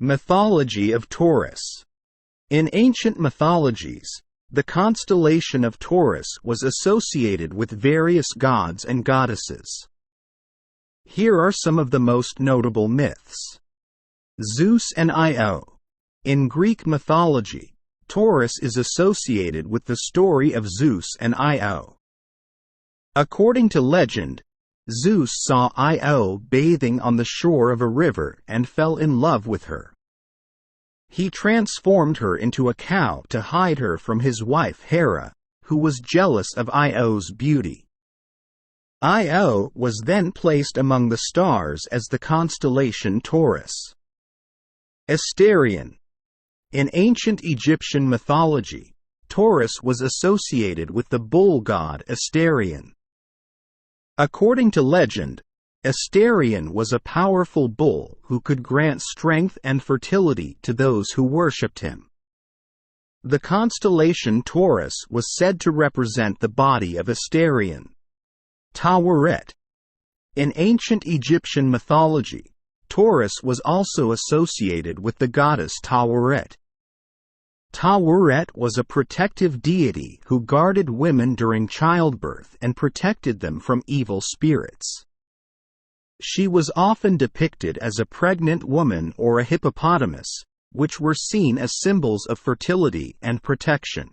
Mythology of Taurus. In ancient mythologies, the constellation of Taurus was associated with various gods and goddesses. Here are some of the most notable myths. Zeus and Io. In Greek mythology, Taurus is associated with the story of Zeus and Io. According to legend, Zeus saw Io bathing on the shore of a river and fell in love with her. He transformed her into a cow to hide her from his wife Hera, who was jealous of Io's beauty. Io was then placed among the stars as the constellation Taurus. Asterion. In ancient Egyptian mythology, Taurus was associated with the bull god Asterion. According to legend, Asterion was a powerful bull who could grant strength and fertility to those who worshipped him. The constellation Taurus was said to represent the body of Asterion. Taweret. In ancient Egyptian mythology, Taurus was also associated with the goddess Taweret. Taweret was a protective deity who guarded women during childbirth and protected them from evil spirits. She was often depicted as a pregnant woman or a hippopotamus, which were seen as symbols of fertility and protection.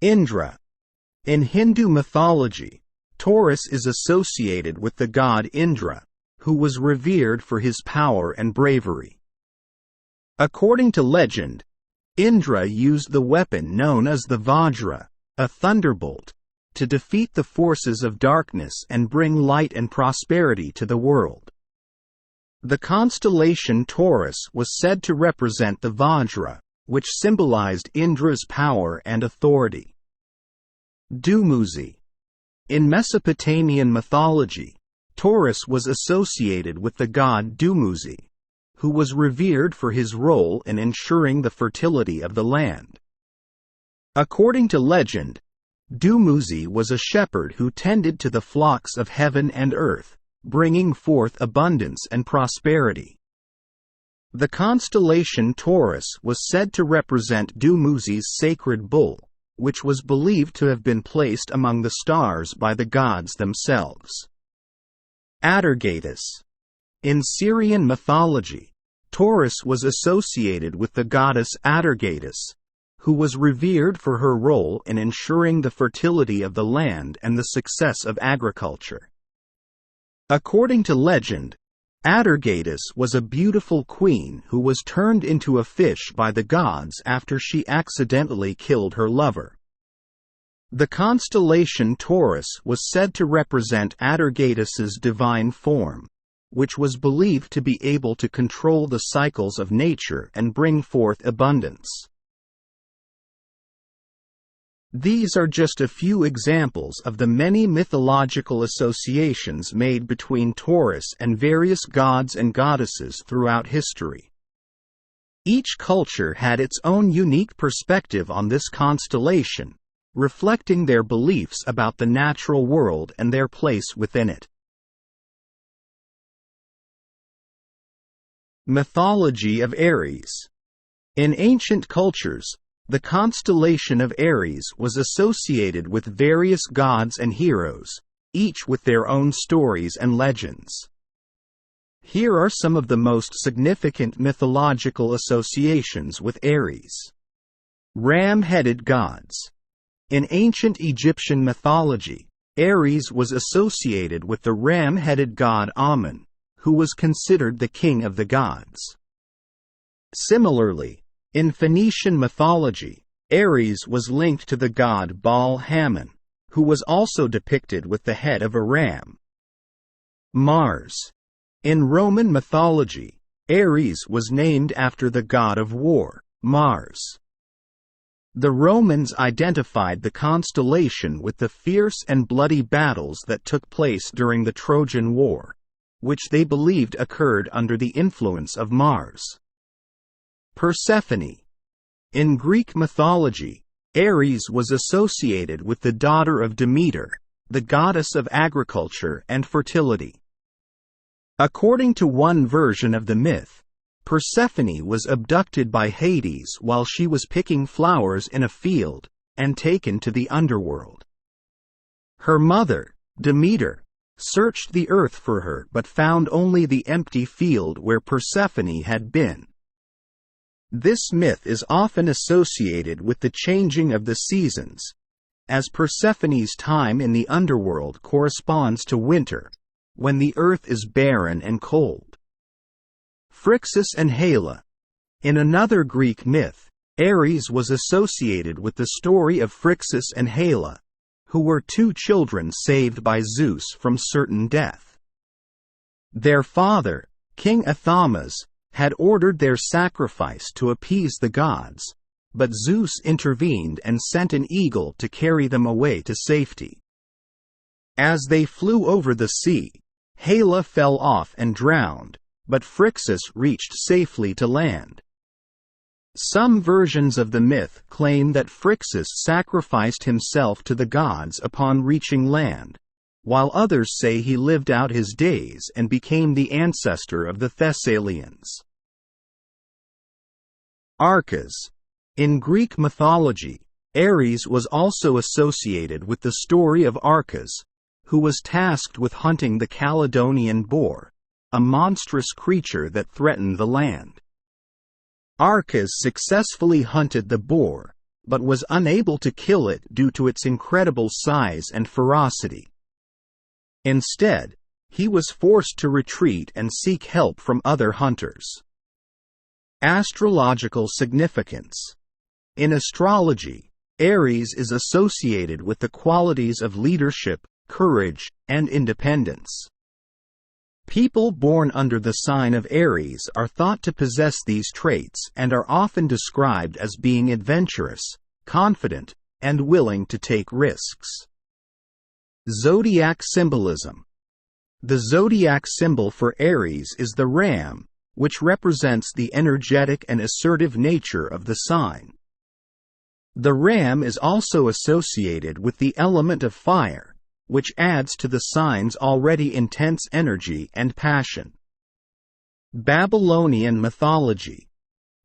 Indra. In Hindu mythology, Taurus is associated with the god Indra, who was revered for his power and bravery. According to legend, Indra used the weapon known as the Vajra, a thunderbolt, to defeat the forces of darkness and bring light and prosperity to the world. The constellation Taurus was said to represent the Vajra, which symbolized Indra's power and authority. Dumuzi. In Mesopotamian mythology, Taurus was associated with the god Dumuzi, who was revered for his role in ensuring the fertility of the land. According to legend, Dumuzi was a shepherd who tended to the flocks of heaven and earth, bringing forth abundance and prosperity. The constellation Taurus was said to represent Dumuzi's sacred bull, which was believed to have been placed among the stars by the gods themselves. Atargatis. In Syrian mythology, Taurus was associated with the goddess Atargatis, who was revered for her role in ensuring the fertility of the land and the success of agriculture. According to legend, Atargatis was a beautiful queen who was turned into a fish by the gods after she accidentally killed her lover. The constellation Taurus was said to represent Atargatis's divine form, which was believed to be able to control the cycles of nature and bring forth abundance. These are just a few examples of the many mythological associations made between Taurus and various gods and goddesses throughout history. Each culture had its own unique perspective on this constellation, reflecting their beliefs about the natural world and their place within it. Mythology of Aries. In ancient cultures, the constellation of Aries was associated with various gods and heroes, each with their own stories and legends. Here are some of the most significant mythological associations with Aries. Ram-headed gods. In ancient Egyptian mythology, Aries was associated with the ram-headed god Amun, who was considered the king of the gods. Similarly, in Phoenician mythology, Aries was linked to the god Baal-Hamon, who was also depicted with the head of a ram. Mars. In Roman mythology, Aries was named after the god of war, Mars. The Romans identified the constellation with the fierce and bloody battles that took place during the Trojan War, which they believed occurred under the influence of Mars. Persephone. In Greek mythology, Aries was associated with the daughter of Demeter, the goddess of agriculture and fertility. According to one version of the myth, Persephone was abducted by Hades while she was picking flowers in a field, and taken to the underworld. Her mother, Demeter, searched the earth for her but found only the empty field where Persephone had been. This myth is often associated with the changing of the seasons, as Persephone's time in the underworld corresponds to winter, when the earth is barren and cold. Phrixus and Helle. In another Greek myth, Aries was associated with the story of Phrixus and Helle, who were two children saved by Zeus from certain death. Their father, King Athamas, had ordered their sacrifice to appease the gods, but Zeus intervened and sent an eagle to carry them away to safety. As they flew over the sea, Helle fell off and drowned, but Phrixus reached safely to land. Some versions of the myth claim that Phrixus sacrificed himself to the gods upon reaching land, while others say he lived out his days and became the ancestor of the Thessalians. Arcas. In Greek mythology, Aries was also associated with the story of Arcas, who was tasked with hunting the Caledonian boar, a monstrous creature that threatened the land. Arcas successfully hunted the boar, but was unable to kill it due to its incredible size and ferocity. Instead, he was forced to retreat and seek help from other hunters. Astrological significance. In astrology, Aries is associated with the qualities of leadership, courage, and independence. People born under the sign of Aries are thought to possess these traits and are often described as being adventurous, confident, and willing to take risks. Zodiac symbolism. The zodiac symbol for Aries is the ram, which represents the energetic and assertive nature of the sign. The ram is also associated with the element of fire, which adds to the sign's already intense energy and passion. Babylonian mythology.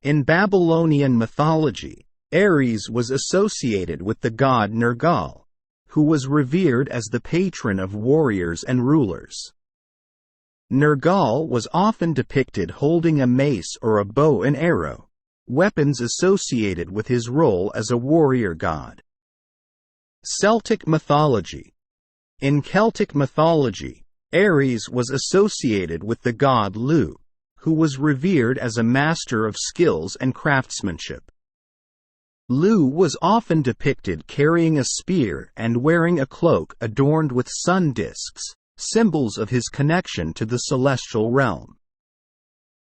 In Babylonian mythology, Aries was associated with the god Nergal, who was revered as the patron of warriors and rulers. Nergal was often depicted holding a mace or a bow and arrow, weapons associated with his role as a warrior god. Celtic mythology. In Celtic mythology, Aries was associated with the god Lu, who was revered as a master of skills and craftsmanship. Lu was often depicted carrying a spear and wearing a cloak adorned with sun discs, symbols of his connection to the celestial realm.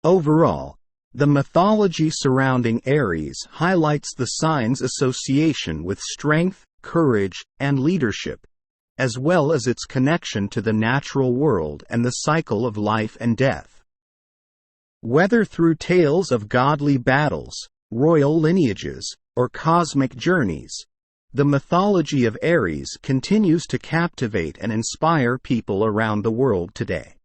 Overall, the mythology surrounding Aries highlights the sign's association with strength, courage, and leadership, as well as its connection to the natural world and the cycle of life and death. Whether through tales of godly battles, royal lineages, or cosmic journeys, the mythology of Aries continues to captivate and inspire people around the world today.